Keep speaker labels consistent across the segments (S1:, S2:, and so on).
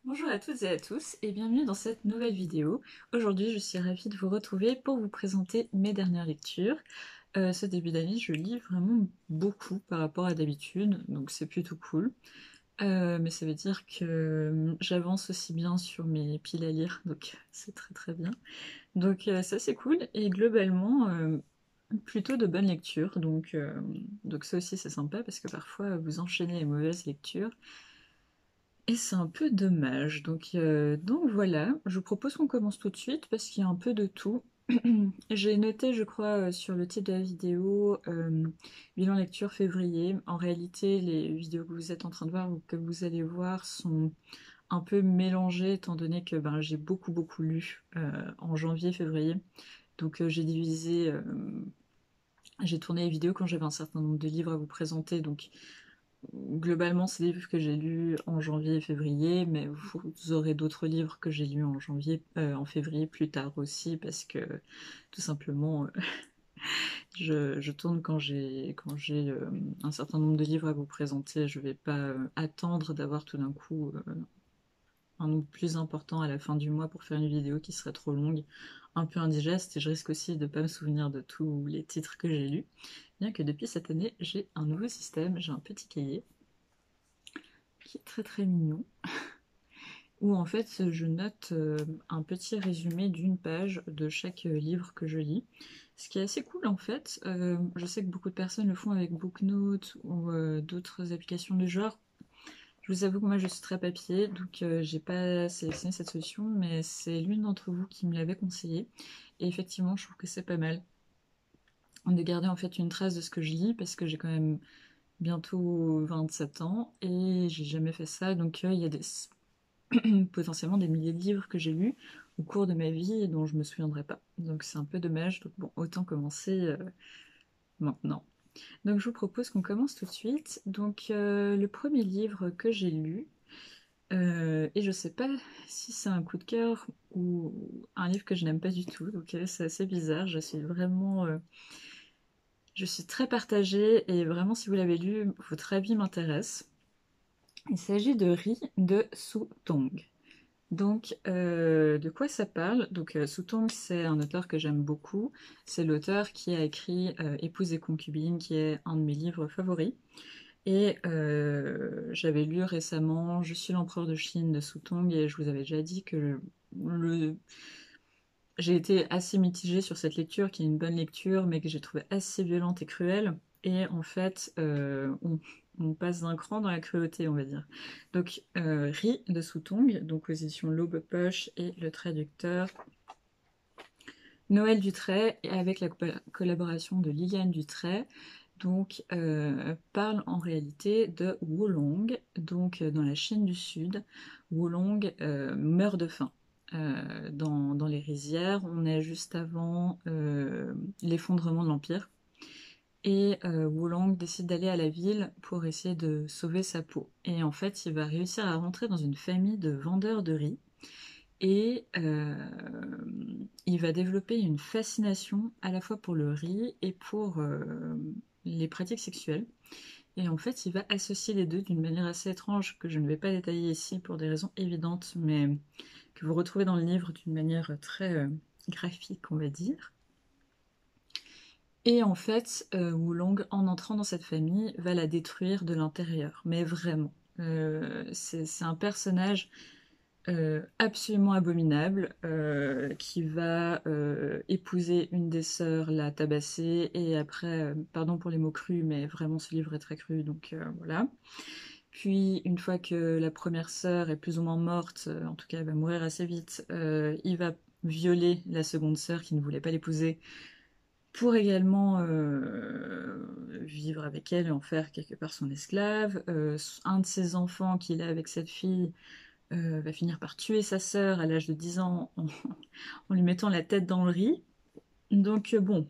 S1: Bonjour à toutes et à tous et bienvenue dans cette nouvelle vidéo. Aujourd'hui je suis ravie de vous retrouver pour vous présenter mes dernières lectures. Ce début d'année je lis vraiment beaucoup par rapport à d'habitude, donc c'est plutôt cool. Mais ça veut dire que j'avance aussi bien sur mes piles à lire, donc c'est très très bien. Donc ça c'est cool et globalement plutôt de bonnes lectures, donc ça aussi c'est sympa parce que parfois vous enchaînez les mauvaises lectures. Et c'est un peu dommage. Donc voilà, je vous propose qu'on commence tout de suite parce qu'il y a un peu de tout. J'ai noté, je crois, sur le titre de la vidéo, bilan lecture février. En réalité, les vidéos que vous êtes en train de voir ou que vous allez voir sont un peu mélangées étant donné que j'ai beaucoup lu en janvier-février. Donc j'ai divisé, j'ai tourné les vidéos quand j'avais un certain nombre de livres à vous présenter. Donc globalement, c'est des livres que j'ai lus en janvier et février, mais vous aurez d'autres livres que j'ai lus en janvier, en février plus tard aussi, parce que tout simplement, je tourne quand j'ai un certain nombre de livres à vous présenter. Je vais pas attendre d'avoir tout d'un coup un nombre plus important à la fin du mois pour faire une vidéo qui serait trop longue, un peu indigeste, et je risque aussi de ne pas me souvenir de tous les titres que j'ai lus. Bien que depuis cette année, j'ai un nouveau système, j'ai un petit cahier qui est très très mignon, où en fait je note un petit résumé d'une page de chaque livre que je lis. Ce qui est assez cool en fait. Je sais que beaucoup de personnes le font avec Booknote ou d'autres applications du genre. Je vous avoue que moi je suis très papier, donc j'ai pas sélectionné cette solution, mais c'est l'une d'entre vous qui me l'avait conseillé. Et effectivement, je trouve que c'est pas mal de garder en fait une trace de ce que je lis, parce que j'ai quand même bientôt 27 ans et j'ai jamais fait ça, donc il y a potentiellement des milliers de livres que j'ai lus au cours de ma vie et dont je me souviendrai pas. Donc c'est un peu dommage, donc bon, autant commencer maintenant. Donc je vous propose qu'on commence tout de suite. Donc le premier livre que j'ai lu, et je sais pas si c'est un coup de cœur ou un livre que je n'aime pas du tout, donc c'est assez bizarre, je suis très partagée et vraiment si vous l'avez lu, votre avis m'intéresse. Il s'agit de Ri de Sutong. Donc, de quoi ça parle? Donc, Sutong, c'est un auteur que j'aime beaucoup. C'est l'auteur qui a écrit Épouse et concubine, qui est un de mes livres favoris. Et j'avais lu récemment Je suis l'empereur de Chine de Sutong, et je vous avais déjà dit que le... j'ai été assez mitigée sur cette lecture, qui est une bonne lecture, mais que j'ai trouvée assez violente et cruelle. Et en fait, on passe d'un cran dans la cruauté, on va dire. Donc, Ri de Sutong, donc aux éditions l'Aube Poche, et le traducteur Noël Dutray, et avec la collaboration de Liliane Dutray, donc parle en réalité de Wulong, donc dans la Chine du Sud. Wulong meurt de faim. Dans les rizières, on est juste avant l'effondrement de l'Empire. Et Wulong décide d'aller à la ville pour essayer de sauver sa peau. Et en fait, il va réussir à rentrer dans une famille de vendeurs de riz. Et il va développer une fascination à la fois pour le riz et pour les pratiques sexuelles. Et en fait, il va associer les deux d'une manière assez étrange que je ne vais pas détailler ici pour des raisons évidentes, mais que vous retrouvez dans le livre d'une manière très graphique, on va dire. Et en fait, Wulong, en entrant dans cette famille, va la détruire de l'intérieur, mais vraiment. C'est un personnage absolument abominable qui va épouser une des sœurs, la tabasser, et après, pardon pour les mots crus, mais vraiment ce livre est très cru, donc voilà. Puis, une fois que la première sœur est plus ou moins morte, en tout cas elle va mourir assez vite, il va violer la seconde sœur qui ne voulait pas l'épouser pour également vivre avec elle et en faire quelque part son esclave. Un de ses enfants qu'il a avec cette fille va finir par tuer sa sœur à l'âge de 10 ans en lui mettant la tête dans le riz. Donc bon,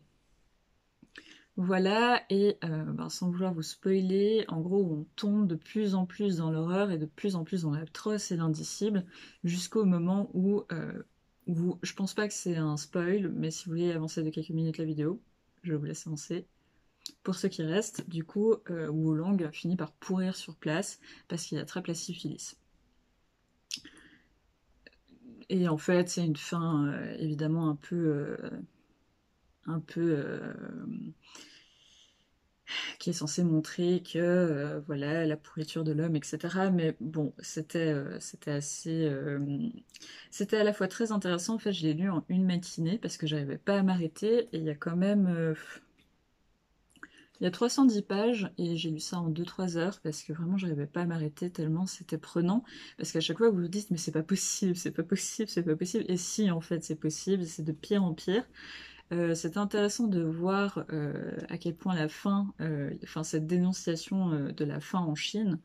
S1: voilà, et sans vouloir vous spoiler, en gros on tombe de plus en plus dans l'horreur et de plus en plus dans l'atroce et l'indicible, jusqu'au moment où je pense pas que c'est un spoil, mais si vous voulez avancer de quelques minutes la vidéo, je vais vous laisse avancer. Pour ceux qui restent, du coup, Wulong finit par pourrir sur place parce qu'il attrape la syphilis. Et en fait, c'est une fin évidemment un peu qui est censée montrer que voilà la pourriture de l'homme, etc. Mais bon, c'était assez, c'était à la fois très intéressant. En fait, je l'ai lu en une matinée parce que j'arrivais pas à m'arrêter. Et il y a quand même, il y a 310 pages et j'ai lu ça en 2-3 heures parce que vraiment j'arrivais pas à m'arrêter tellement c'était prenant. Parce qu'à chaque fois vous vous dites mais c'est pas possible, c'est pas possible, c'est pas possible. Et si en fait c'est possible, c'est de pire en pire. C'est intéressant de voir à quel point la faim, enfin cette dénonciation de la faim en Chine,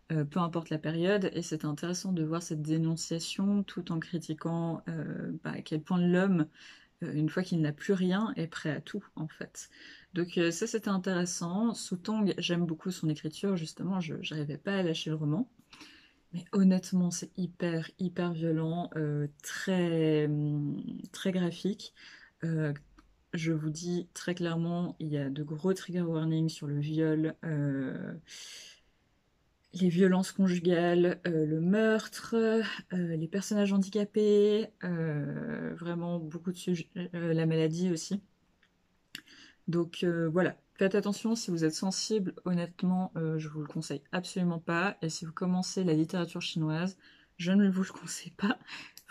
S1: peu importe la période, et c'est intéressant de voir cette dénonciation tout en critiquant à quel point l'homme, une fois qu'il n'a plus rien, est prêt à tout en fait. Donc ça c'était intéressant. Su Tong, j'aime beaucoup son écriture, justement, je n'arrivais pas à lâcher le roman. Mais honnêtement, c'est hyper violent, très graphique. Euh, je vous dis très clairement, il y a de gros trigger warnings sur le viol, les violences conjugales, le meurtre, les personnages handicapés, vraiment beaucoup de sujets, la maladie aussi. Donc voilà, faites attention si vous êtes sensible, honnêtement, je vous le conseille absolument pas. Et si vous commencez la littérature chinoise, je ne vous le conseille pas,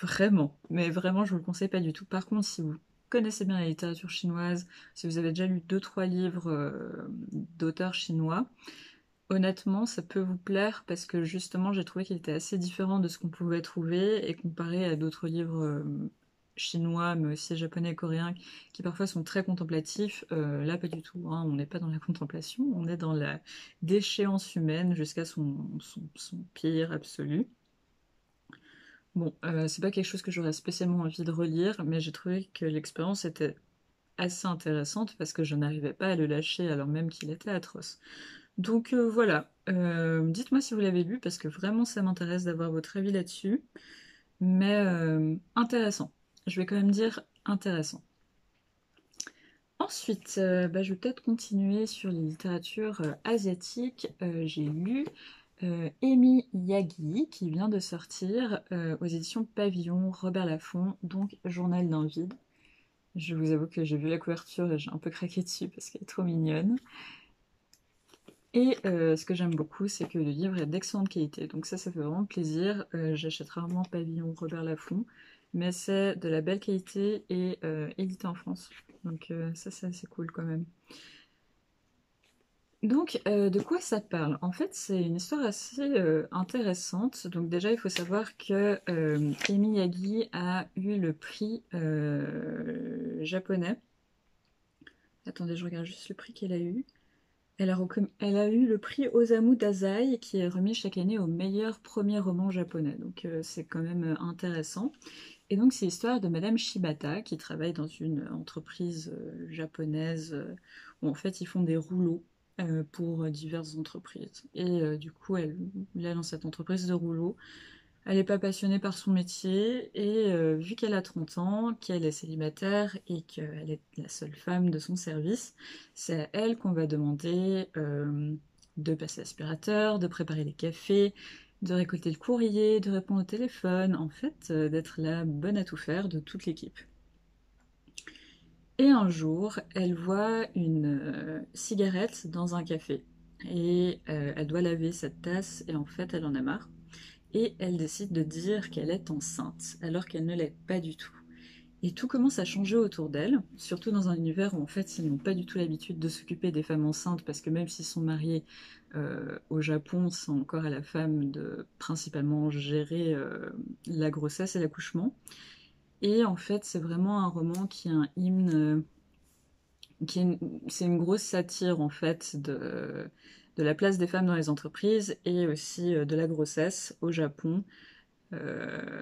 S1: vraiment. Mais vraiment, je vous le conseille pas du tout. Par contre, si vous connaissez bien la littérature chinoise, si vous avez déjà lu 2-3 livres d'auteurs chinois, honnêtement, ça peut vous plaire parce que justement, j'ai trouvé qu'il était assez différent de ce qu'on pouvait trouver et comparé à d'autres livres chinois, mais aussi japonais et coréens, qui parfois sont très contemplatifs. Là, pas du tout, hein. On n'est pas dans la contemplation, on est dans la déchéance humaine jusqu'à son pire absolu. Bon, c'est pas quelque chose que j'aurais spécialement envie de relire, mais j'ai trouvé que l'expérience était assez intéressante parce que je n'arrivais pas à le lâcher alors même qu'il était atroce. Donc voilà, dites-moi si vous l'avez lu parce que vraiment ça m'intéresse d'avoir votre avis là-dessus. Mais intéressant. Je vais quand même dire intéressant. Ensuite, je vais peut-être continuer sur les littératures asiatiques. J'ai lu Amy Yagi qui vient de sortir aux éditions Pavillon, Robert Laffont, donc Journal d'un vide. Je vous avoue que j'ai vu la couverture et j'ai un peu craqué dessus parce qu'elle est trop mignonne. Et ce que j'aime beaucoup, c'est que le livre est d'excellente qualité. Donc ça fait vraiment plaisir. J'achète rarement Pavillon Robert Laffont, mais c'est de la belle qualité et édité en France. Donc ça, c'est assez cool quand même. Donc, de quoi ça parle? En fait, c'est une histoire assez intéressante. Donc déjà, il faut savoir que Emi Yagi a eu le prix japonais. Attendez, je regarde juste le prix qu'elle a eu. Elle a eu le prix Osamu Dazai, qui est remis chaque année au meilleur premier roman japonais. Donc c'est quand même intéressant. Et donc c'est l'histoire de Madame Shibata, qui travaille dans une entreprise japonaise, où en fait ils font des rouleaux pour diverses entreprises. Et du coup, là, dans cette entreprise de rouleaux, elle n'est pas passionnée par son métier et vu qu'elle a 30 ans, qu'elle est célibataire et qu'elle est la seule femme de son service, c'est à elle qu'on va demander de passer l'aspirateur, de préparer les cafés, de récolter le courrier, de répondre au téléphone, en fait, d'être la bonne à tout faire de toute l'équipe. Et un jour, elle voit une cigarette dans un café et elle doit laver cette tasse et en fait, elle en a marre et elle décide de dire qu'elle est enceinte, alors qu'elle ne l'est pas du tout. Et tout commence à changer autour d'elle, surtout dans un univers où en fait ils n'ont pas du tout l'habitude de s'occuper des femmes enceintes, parce que même s'ils sont mariés au Japon, c'est encore à la femme de principalement gérer la grossesse et l'accouchement. Et en fait c'est vraiment un roman qui est un hymne, c'est une grosse satire en fait de la place des femmes dans les entreprises et aussi de la grossesse au Japon. Euh,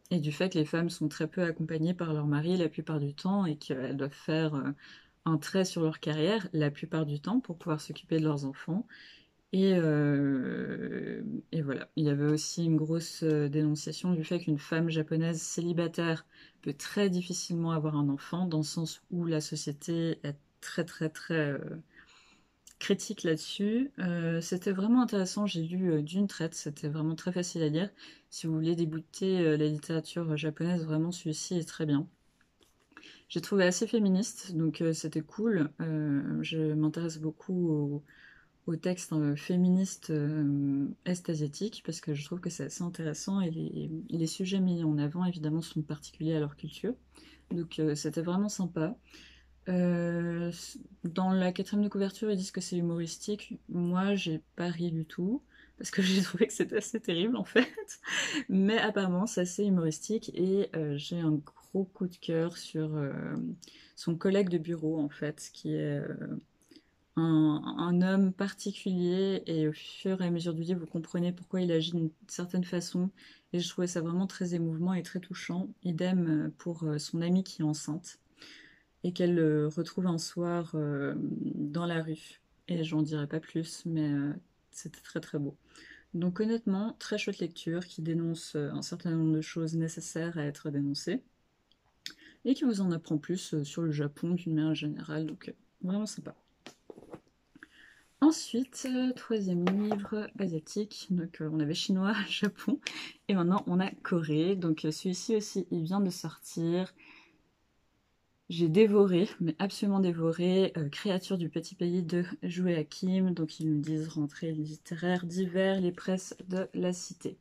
S1: et du fait que les femmes sont très peu accompagnées par leur mari la plupart du temps et qu'elles doivent faire un trait sur leur carrière la plupart du temps pour pouvoir s'occuper de leurs enfants. Et voilà, il y avait aussi une grosse dénonciation du fait qu'une femme japonaise célibataire peut très difficilement avoir un enfant, dans le sens où la société est très critique là-dessus. C'était vraiment intéressant, j'ai lu d'une traite, c'était vraiment très facile à lire. Si vous voulez débuter la littérature japonaise, vraiment celui-ci est très bien. J'ai trouvé assez féministe, donc c'était cool. Je m'intéresse beaucoup aux textes féministes est-asiatiques parce que je trouve que c'est assez intéressant et les sujets mis en avant évidemment sont particuliers à leur culture. Donc c'était vraiment sympa. Euh, Dans la quatrième de couverture, ils disent que c'est humoristique. Moi, j'ai pas ri du tout parce que j'ai trouvé que c'était assez terrible en fait. Mais apparemment, c'est assez humoristique et j'ai un gros coup de cœur sur son collègue de bureau en fait, qui est un homme particulier et au fur et à mesure du livre, vous comprenez pourquoi il agit d'une certaine façon. Et je trouvais ça vraiment très émouvant et très touchant. Idem pour son amie qui est enceinte et qu'elle retrouve un soir dans la rue. Et j'en dirai pas plus, mais c'était très très beau. Donc honnêtement, très chouette lecture qui dénonce un certain nombre de choses nécessaires à être dénoncées et qui vous en apprend plus sur le Japon d'une manière générale. Donc vraiment sympa. Ensuite, troisième livre asiatique, donc on avait chinois, Japon, et maintenant on a Corée. Donc celui-ci aussi, il vient de sortir. J'ai dévoré, mais absolument dévoré, Créature du petit pays de Joué Hakim, donc ils nous disent rentrée littéraire d'hiver, les presses de la cité.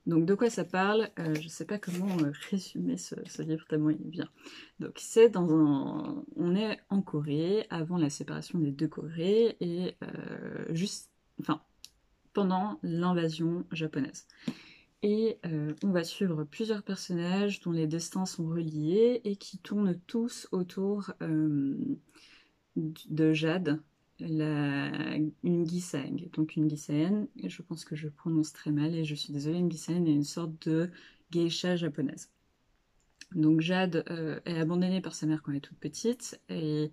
S1: Donc de quoi ça parle? Je sais pas comment résumer ce livre tellement il est bien. Donc c'est dans un... On est en Corée, avant la séparation des deux Corées, et juste... Enfin, pendant l'invasion japonaise. Et on va suivre plusieurs personnages dont les destins sont reliés et qui tournent tous autour de Jade, une Gisaeng. Donc une Gisaeng, je pense que je prononce très mal et je suis désolée, une Gisaeng est une sorte de geisha japonaise. Donc Jade est abandonnée par sa mère quand elle est toute petite et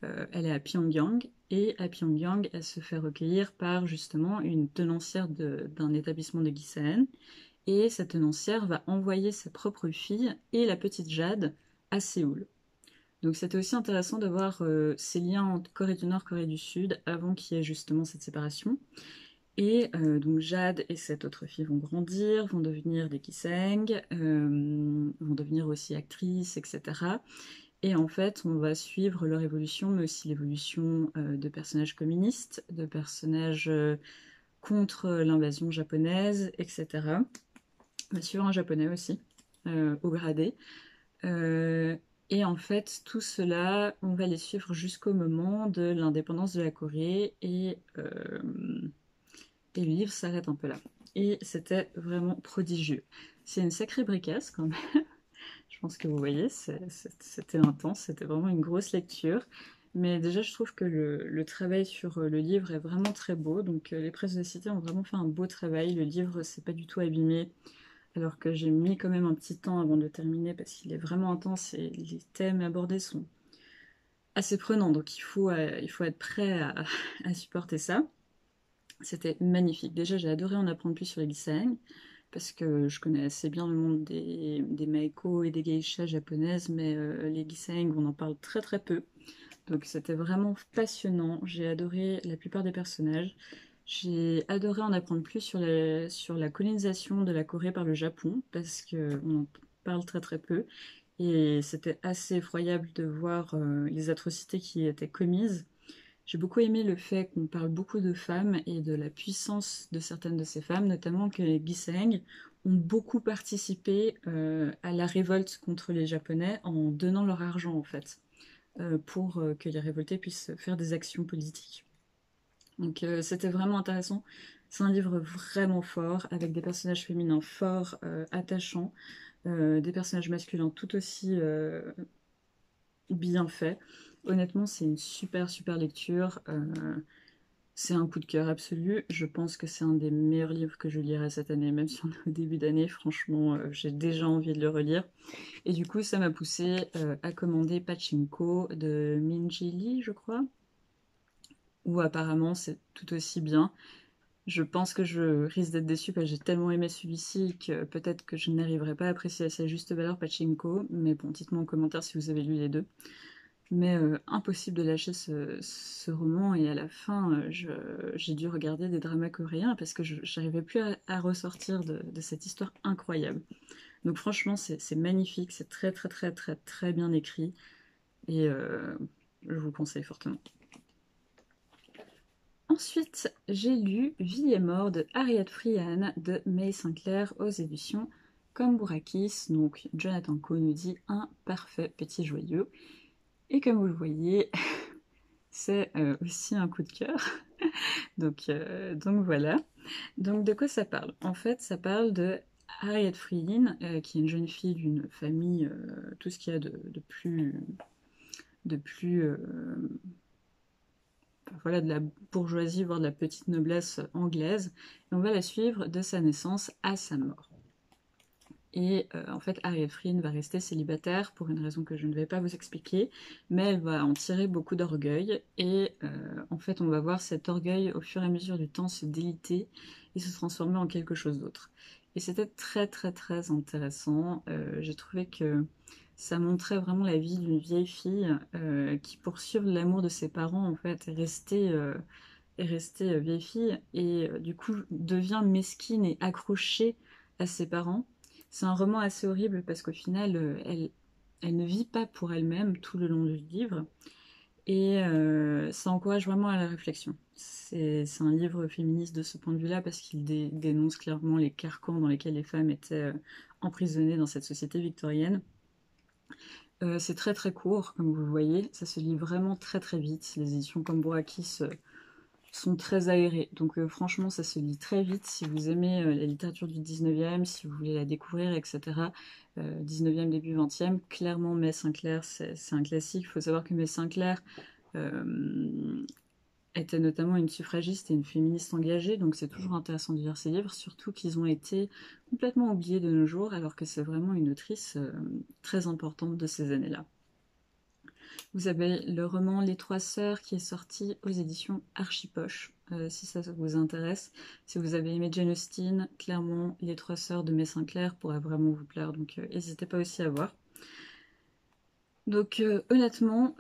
S1: elle est à Pyongyang. Et à Pyongyang, elle se fait recueillir par justement une tenancière d'un établissement de Gisaeng. Et cette tenancière va envoyer sa propre fille et la petite Jade à Séoul. Donc c'était aussi intéressant de voir ces liens entre Corée du Nord et Corée du Sud avant qu'il y ait justement cette séparation. Et donc Jade et cette autre fille vont grandir, vont devenir des Kiseng, vont devenir aussi actrices, etc. Et en fait, on va suivre leur évolution, mais aussi l'évolution de personnages communistes, de personnages contre l'invasion japonaise, etc. On va suivre un japonais aussi, au gradé. Euh, et en fait, tout cela, on va les suivre jusqu'au moment de l'indépendance de la Corée et le livre s'arrête un peu là. Et c'était vraiment prodigieux. C'est une sacrée bricasse quand même. Je pense que vous voyez, c'était intense, c'était vraiment une grosse lecture. Mais déjà, je trouve que le travail sur le livre est vraiment très beau. Donc, les presses de cité ont vraiment fait un beau travail. Le livre, c'est pas du tout abîmé. Alors que j'ai mis quand même un petit temps avant de terminer parce qu'il est vraiment intense et les thèmes abordés sont assez prenants. Donc, il faut être prêt à supporter ça. C'était magnifique. Déjà, j'ai adoré en apprendre plus sur les Gisaeng parce que je connais assez bien le monde des maiko et des geishas japonaises, mais les Gisaeng, on en parle très très peu. Donc c'était vraiment passionnant. J'ai adoré la plupart des personnages. J'ai adoré en apprendre plus sur la colonisation de la Corée par le Japon parce qu'on en parle très très peu. Et c'était assez effroyable de voir les atrocités qui étaient commises. J'ai beaucoup aimé le fait qu'on parle beaucoup de femmes et de la puissance de certaines de ces femmes, notamment que les Gisaeng ont beaucoup participé à la révolte contre les Japonais en donnant leur argent en fait, pour que les révoltés puissent faire des actions politiques. Donc c'était vraiment intéressant. C'est un livre vraiment fort, avec des personnages féminins forts, attachants, des personnages masculins tout aussi bien faits. Honnêtement, c'est une super super lecture. C'est un coup de cœur absolu. Je pense que c'est un des meilleurs livres que je lirai cette année, même si on est au début d'année. Franchement, j'ai déjà envie de le relire. Et du coup, ça m'a poussé à commander Pachinko de Minji Lee, je crois, où apparemment c'est tout aussi bien. Je pense que je risque d'être déçue parce que j'ai tellement aimé celui-ci que peut-être que je n'arriverai pas à apprécier à sa juste valeur Pachinko. Mais bon, dites-moi en commentaire si vous avez lu les deux. Mais impossible de lâcher ce roman, et à la fin, j'ai dû regarder des dramas coréens parce que j'arrivais plus à ressortir de cette histoire incroyable. Donc franchement, c'est magnifique, c'est très très très très très bien écrit, et je vous le conseille fortement. Ensuite, j'ai lu Vie et mort de Harriet Frian de May Sinclair aux éditions Cambourakis. Donc Jonathan Coe nous dit un parfait petit joyau. Et comme vous le voyez, c'est aussi un coup de cœur. Donc voilà. Donc de quoi ça parle? En fait, ça parle de Harriet Frian, qui est une jeune fille d'une famille, tout ce qu'il y a de plus enfin, voilà, de la bourgeoisie, voire de la petite noblesse anglaise. Et on va la suivre de sa naissance à sa mort. Et en fait, Harriet Frian va rester célibataire pour une raison que je ne vais pas vous expliquer, mais elle va en tirer beaucoup d'orgueil. Et en fait, on va voir cet orgueil au fur et à mesure du temps se déliter et se transformer en quelque chose d'autre. Et c'était très très très intéressant. J'ai trouvé que ça montrait vraiment la vie d'une vieille fille qui, pour suivre l'amour de ses parents, en fait, est restée vieille fille et du coup devient mesquine et accrochée à ses parents. C'est un roman assez horrible parce qu'au final, elle ne vit pas pour elle-même tout le long du livre, et ça encourage vraiment à la réflexion. C'est un livre féministe de ce point de vue-là parce qu'il dénonce clairement les carcans dans lesquels les femmes étaient emprisonnées dans cette société victorienne. C'est très très court, comme vous le voyez, ça se lit vraiment très très vite. Les éditions Cambourakis sont très aérées, donc franchement ça se lit très vite. Si vous aimez la littérature du 19e, si vous voulez la découvrir, etc., 19e, début 20e, clairement May Sinclair, c'est un classique. Il faut savoir que May Sinclair était notamment une suffragiste et une féministe engagée, donc c'est toujours intéressant de lire ses livres, surtout qu'ils ont été complètement oubliés de nos jours, alors que c'est vraiment une autrice très importante de ces années-là. Vous avez le roman Les Trois Sœurs qui est sorti aux éditions Archipoche, si ça vous intéresse. Si vous avez aimé Jane Austen, clairement Les Trois Sœurs de May Sinclair pourrait vraiment vous plaire, donc n'hésitez pas aussi à voir. Donc honnêtement,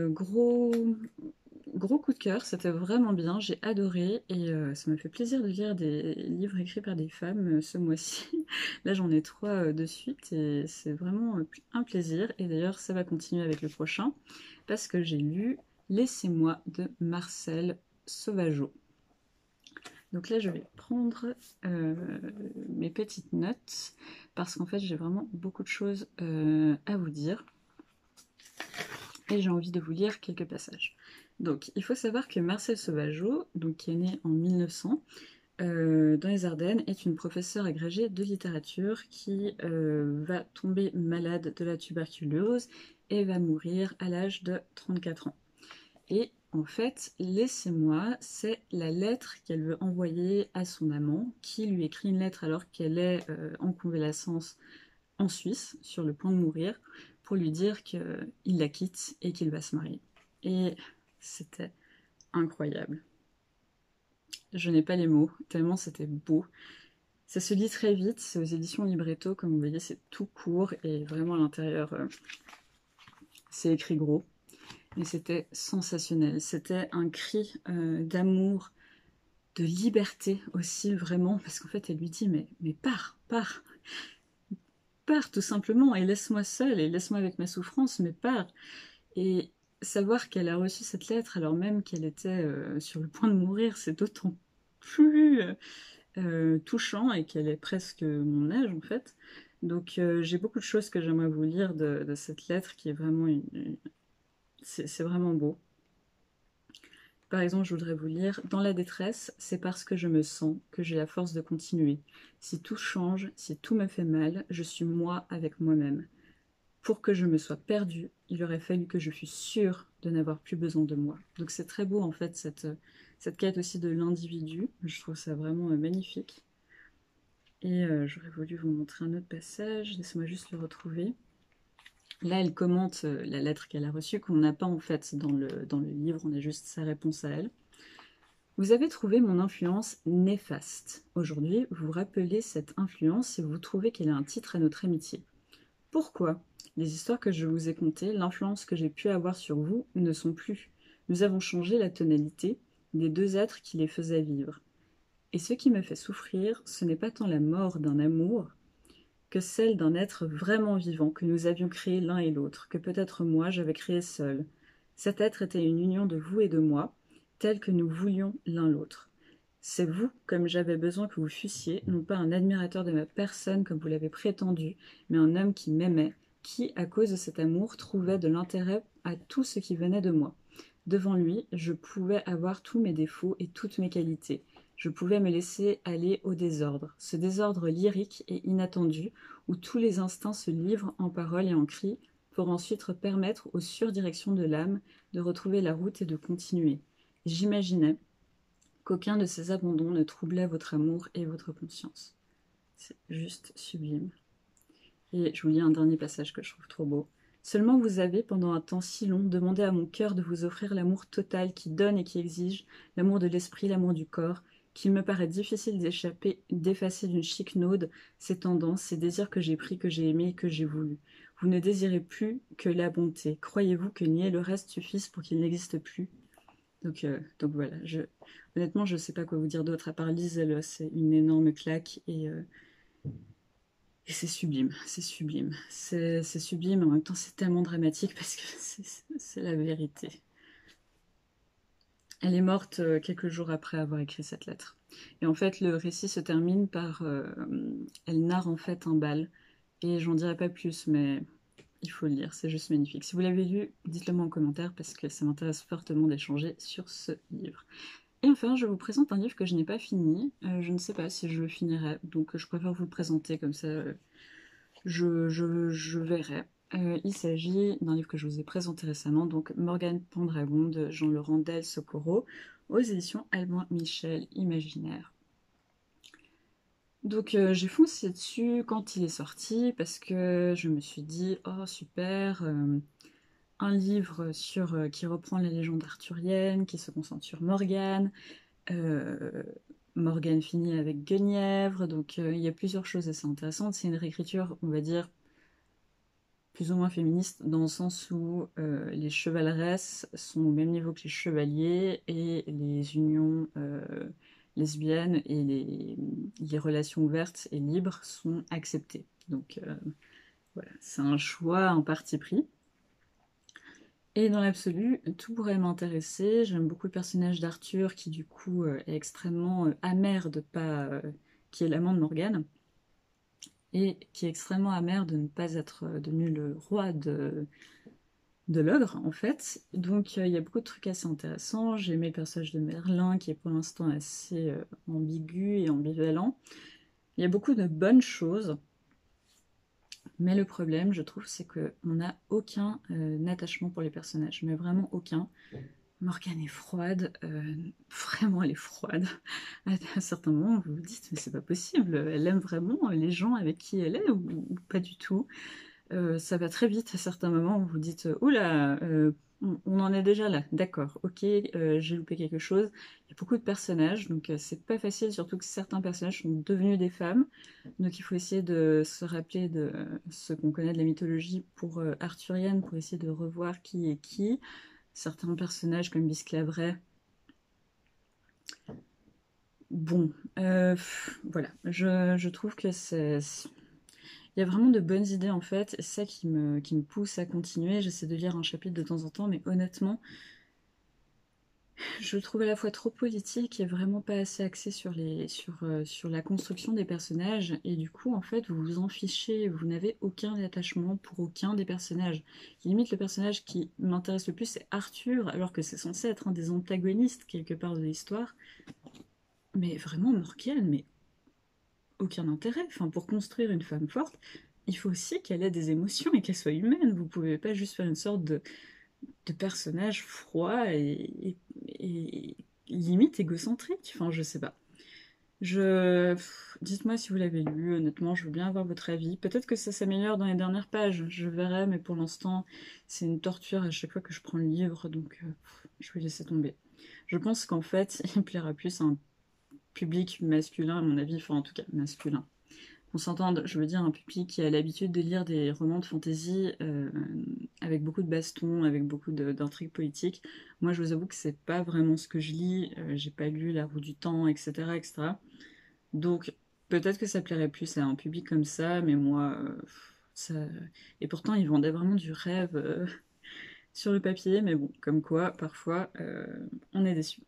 S1: gros coup de cœur, c'était vraiment bien, j'ai adoré, et ça m'a fait plaisir de lire des livres écrits par des femmes ce mois-ci. Là j'en ai 3 de suite et c'est vraiment un plaisir, et d'ailleurs ça va continuer avec le prochain parce que j'ai lu Laissez-moi de Marcel Sauvageau. Donc là je vais prendre mes petites notes parce qu'en fait j'ai vraiment beaucoup de choses à vous dire et j'ai envie de vous lire quelques passages. Donc, il faut savoir que Marcel Sauvageau, donc, qui est né en 1900, dans les Ardennes, est une professeure agrégée de littérature qui va tomber malade de la tuberculose et va mourir à l'âge de 34 ans. Et en fait, Laissez-moi, c'est la lettre qu'elle veut envoyer à son amant, qui lui écrit une lettre alors qu'elle est en convalescence en Suisse, sur le point de mourir, pour lui dire qu'il la quitte et qu'il va se marier. Et c'était incroyable. Je n'ai pas les mots, tellement c'était beau. Ça se lit très vite, c'est aux éditions Libretto, comme vous voyez, c'est tout court, et vraiment à l'intérieur, c'est écrit gros. Et c'était sensationnel, c'était un cri d'amour, de liberté aussi, vraiment, parce qu'en fait, elle lui dit, mais pars, pars, pars tout simplement, et laisse-moi seule, et laisse-moi avec ma souffrance, mais pars. Et savoir qu'elle a reçu cette lettre alors même qu'elle était sur le point de mourir, c'est d'autant plus touchant, et qu'elle est presque mon âge en fait. Donc j'ai beaucoup de choses que j'aimerais vous lire de cette lettre qui est vraiment c'est vraiment beau. Par exemple, je voudrais vous lire « Dans la détresse, c'est parce que je me sens que j'ai la force de continuer. Si tout change, si tout me fait mal, je suis moi avec moi-même. Pour que je me sois perdue, il aurait fallu que je fusse sûre de n'avoir plus besoin de moi. » Donc c'est très beau en fait, cette quête aussi de l'individu. Je trouve ça vraiment magnifique. Et j'aurais voulu vous montrer un autre passage, laissez-moi juste le retrouver. Là, elle commente la lettre qu'elle a reçue, qu'on n'a pas en fait dans le livre, on a juste sa réponse à elle. Vous avez trouvé mon influence néfaste. Aujourd'hui, vous vous rappelez cette influence et vous trouvez qu'elle a un titre à notre amitié. Pourquoi? Les histoires que je vous ai contées, l'influence que j'ai pu avoir sur vous, ne sont plus. Nous avons changé la tonalité des deux êtres qui les faisaient vivre. Et ce qui me fait souffrir, ce n'est pas tant la mort d'un amour que celle d'un être vraiment vivant que nous avions créé l'un et l'autre, que peut-être moi j'avais créé seul. Cet être était une union de vous et de moi, telle que nous voulions l'un l'autre. C'est vous, comme j'avais besoin que vous fussiez, non pas un admirateur de ma personne comme vous l'avez prétendu, mais un homme qui m'aimait, qui, à cause de cet amour, trouvait de l'intérêt à tout ce qui venait de moi. Devant lui, je pouvais avoir tous mes défauts et toutes mes qualités. Je pouvais me laisser aller au désordre, ce désordre lyrique et inattendu, où tous les instincts se livrent en paroles et en cris, pour ensuite permettre aux surdirections de l'âme de retrouver la route et de continuer. J'imaginais qu'aucun de ces abandons ne troublait votre amour et votre conscience. C'est juste sublime. Et je vous lis un dernier passage que je trouve trop beau. Seulement vous avez, pendant un temps si long, demandé à mon cœur de vous offrir l'amour total qui donne et qui exige, l'amour de l'esprit, l'amour du corps, qu'il me paraît difficile d'effacer d'une chiquenaude ces tendances, ces désirs que j'ai pris, que j'ai aimés et que j'ai voulu. Vous ne désirez plus que la bonté. Croyez-vous que nier le reste suffise pour qu'il n'existe plus? Donc voilà, honnêtement, je ne sais pas quoi vous dire d'autre, à part lisez-le, c'est une énorme claque, et c'est sublime, c'est sublime. C'est sublime, en même temps c'est tellement dramatique parce que c'est la vérité. Elle est morte quelques jours après avoir écrit cette lettre. Et en fait, le récit se termine par... elle narre en fait un bal, et j'en dirai pas plus, mais il faut le lire, c'est juste magnifique. Si vous l'avez lu, dites-le moi en commentaire parce que ça m'intéresse fortement d'échanger sur ce livre. Et enfin, je vous présente un livre que je n'ai pas fini. Je ne sais pas si je le finirai, donc je préfère vous le présenter comme ça, je verrai. Il s'agit d'un livre que je vous ai présenté récemment, donc Morgane Pendragon de Jean-Laurent Del Socorro, aux éditions Albin Michel Imaginaire. Donc j'ai foncé dessus quand il est sorti parce que je me suis dit oh super, un livre qui reprend la légende arthurienne, qui se concentre sur Morgane. Morgane finit avec Guenièvre, donc il y a plusieurs choses assez intéressantes. C'est une réécriture, on va dire, plus ou moins féministe, dans le sens où les chevaleresses sont au même niveau que les chevaliers, et les unions lesbiennes et les relations ouvertes et libres sont acceptées. Donc voilà, c'est un choix, un parti pris. Et dans l'absolu, tout pourrait m'intéresser. J'aime beaucoup le personnage d'Arthur qui du coup est extrêmement amer de pas... qui est l'amant de Morgane, et qui est extrêmement amer de ne pas être devenu le roi de l'ogre en fait. Donc il y a beaucoup de trucs assez intéressants. J'ai aimé le personnage de Merlin qui est pour l'instant assez ambigu et ambivalent. Il y a beaucoup de bonnes choses. Mais le problème, je trouve, c'est qu'on n'a aucun attachement pour les personnages, mais vraiment aucun. Morgane est froide, vraiment elle est froide. À certains moments, vous vous dites, mais c'est pas possible, elle aime vraiment les gens avec qui elle est ou pas du tout. Ça va très vite à certains moments, vous vous dites, oula, on en est déjà là, d'accord, ok, j'ai loupé quelque chose. Il y a beaucoup de personnages, donc c'est pas facile, surtout que certains personnages sont devenus des femmes. Donc il faut essayer de se rappeler de ce qu'on connaît de la mythologie pour arthurienne, pour essayer de revoir qui est qui. Certains personnages comme Bisclaveret. Bon, voilà, je trouve que il y a vraiment de bonnes idées en fait, et c'est ça qui me pousse à continuer. J'essaie de lire un chapitre de temps en temps, mais honnêtement, je le trouve à la fois trop politique et vraiment pas assez axé sur la construction des personnages, et du coup, en fait, vous vous en fichez, vous n'avez aucun attachement pour aucun des personnages. Limite, le personnage qui m'intéresse le plus, c'est Arthur, alors que c'est censé être un des antagonistes, quelque part, de l'histoire. Mais vraiment, Morgane, mais aucun intérêt. Enfin, pour construire une femme forte, il faut aussi qu'elle ait des émotions et qu'elle soit humaine. Vous pouvez pas juste faire une sorte de personnage froid et limite égocentrique. Enfin, je sais pas. Dites-moi si vous l'avez lu, honnêtement, je veux bien avoir votre avis. Peut-être que ça s'améliore dans les dernières pages, je verrai, mais pour l'instant, c'est une torture à chaque fois que je prends le livre, donc je vais laisser tomber. Je pense qu'en fait, il plaira plus à un public masculin, à mon avis, enfin en tout cas masculin. qu'on s'entende, je veux dire un public qui a l'habitude de lire des romans de fantasy avec beaucoup de bastons, avec beaucoup d'intrigues politiques. Moi je vous avoue que c'est pas vraiment ce que je lis, j'ai pas lu La Roue du Temps, etc. etc. Donc peut-être que ça plairait plus à un public comme ça, mais moi, ça... Et pourtant ils vendaient vraiment du rêve sur le papier, mais bon, comme quoi, parfois, on est déçu.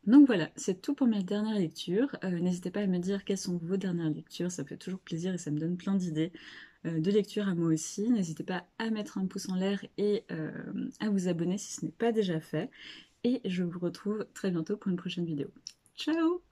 S1: Donc voilà, c'est tout pour mes dernières lectures. N'hésitez pas à me dire quelles sont vos dernières lectures, ça fait toujours plaisir et ça me donne plein d'idées de lecture à moi aussi. N'hésitez pas à mettre un pouce en l'air et à vous abonner si ce n'est pas déjà fait. Et je vous retrouve très bientôt pour une prochaine vidéo. Ciao!